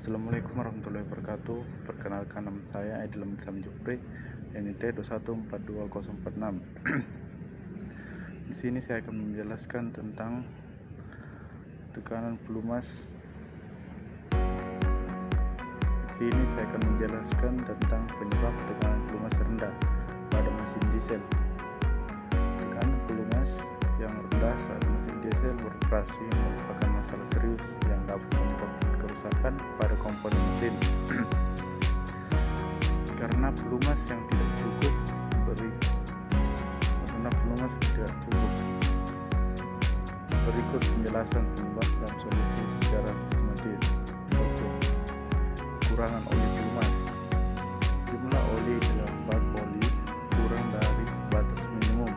Assalamualaikum warahmatullahi wabarakatuh. Perkenalkan, nama saya Aidil Sam Jupri, NIT 2142046. Di sini saya akan menjelaskan tentang tekanan pelumas. Di sini saya akan menjelaskan tentang penyebab tekanan pelumas rendah pada mesin diesel. Tekanan pelumas yang rendah saat mesin diesel beroperasi merupakan masalah serius yang dapat menyebabkan kerusakan pada komponen mesin karena pelumas yang tidak cukup. Berikut penjelasan penyebab dan solusi secara sistematis. 1. Kurangan oli pelumas. Jumlah oli dalam bak oli kurang dari batas minimum,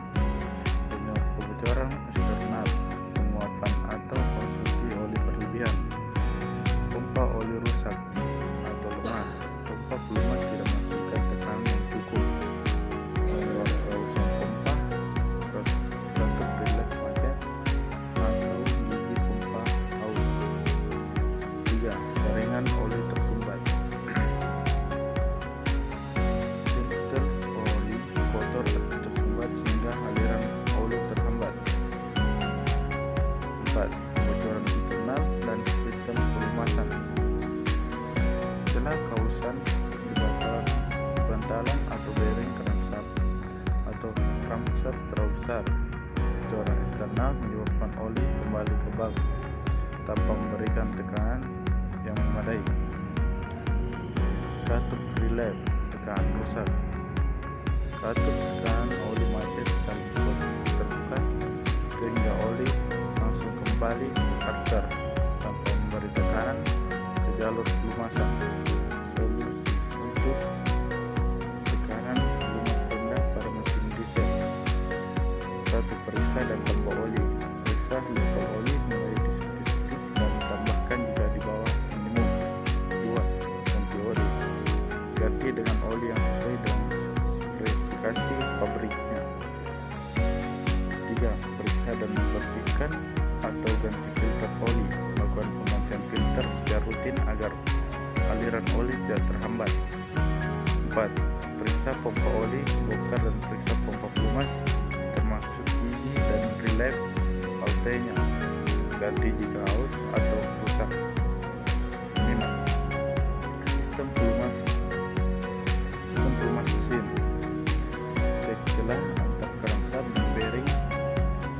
penyebab kebocoran eksternal, penguapan atau konsumsi oli berlebihan, pompa oli rusak atau lemah, pompa pelumas tidak menghasilkan tekanan yang cukup, penyebab kelausan pompa, katup relay macet, atau gigi pompa haus. 3. Jaringan oli tersumbat. Filter oli kotor tersumbat sehingga aliran oli terhambat. 4. Kebocoran internal dan sistem pelumasan. Setelah kausan di bantalan atau bearing crankshaft terlalu besar, kebocoran eksternal menyebabkan oli kembali ke bak tanpa memberikan tekanan yang memadai. Katup relay tekanan rusak. Katup tekanan oli macet dalam posisi terbuka sehingga oli langsung kembali ke karter tanpa memberi tekanan ke jalur pelumasan. Solusi untuk tekanan pelumas rendah pada mesin diesel. 1. Periksa dan tambah oli. Periksa level oli mulai di titik dan tambahkan jika di bawah minimum. 2. Ganti oli. Ganti dengan oli yang sesuai dengan spesifikasi pabriknya. 3. Periksa dan membersihkan atau ganti filter oli. Lakukan penggantian filter secara rutin agar aliran oli tidak terhambat. 4. Periksa pompa oli, bongkar dan periksa pompa pelumas termasuk gigi dan relay valve-nya. Ganti jika haus atau rusak. 5. Sistem pelumas mesin. Cek celah antar crankshaft dan bearing.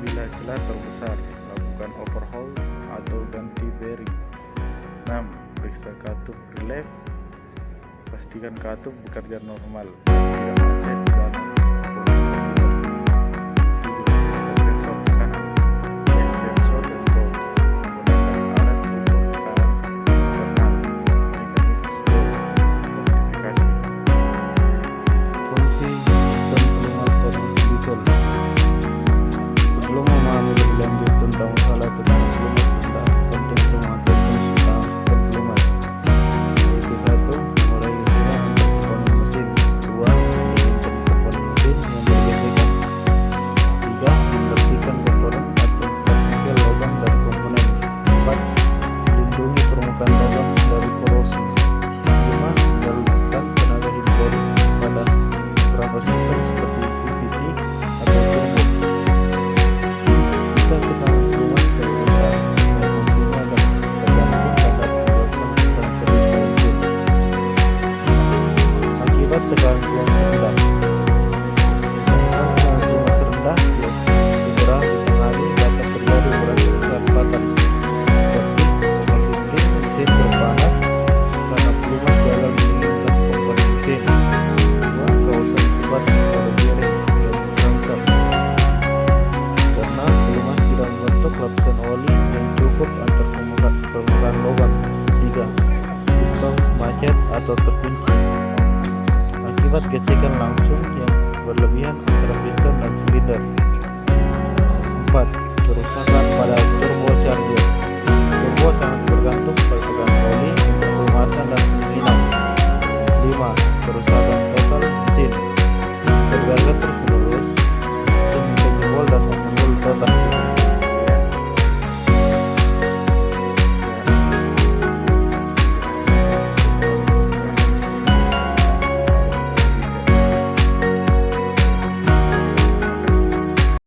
Bila celah terbesar, lakukan overhaul atau ganti bearing. 6. Periksa katup relay. Pastikan katup bekerja normal, tidak macet dan posisi terbuka. 7. Periksa sensor tekanan, gas sensor dan gauge. Menggunakan alat ukur tekanan internal, mechanics sertifikasi. Fungsi sistem pelumas pada mesin diesel. Sebelum memahami lebih lanjut tentang masalah tekanan pelumas rendah, penting untuk mengatur fungsi utama sistem pelumas, yaitu 1. Mengurai gesekan antar komponen mesin. 2. Mendinginkan komponen mesin yang bergesekan. 3. Membersihkan kotoran atau partikel lubang dari komponen. 4. Melindungi permukaan lubang dari korosi. 5. Menyalurkan tenaga hidrolik pada beberapa sistem seperti VVT atau turbo. Jika tekanan pelumas terlalu rendah, fungsinya akan tergantung pada penyebab yang serius pada mesin. Akibat tekanan pelumas rendah. Tekanan pelumas rendah segera dipengaruhi dapat terjadi beberapa kesempatan seperti overheating mesin terpanas karena pelumas gagal mendinginkan komponen mesin. 2. Kausan akibat pada bearing dan crankshaft karena pelumas tidak membentuk lapisan oli yang cukup antar permukaan lubang. 3. Piston macet atau terkunci akibat gesekan langsung yang berlebihan antara piston dan silinder. 4. Kerusakan pada turbocharger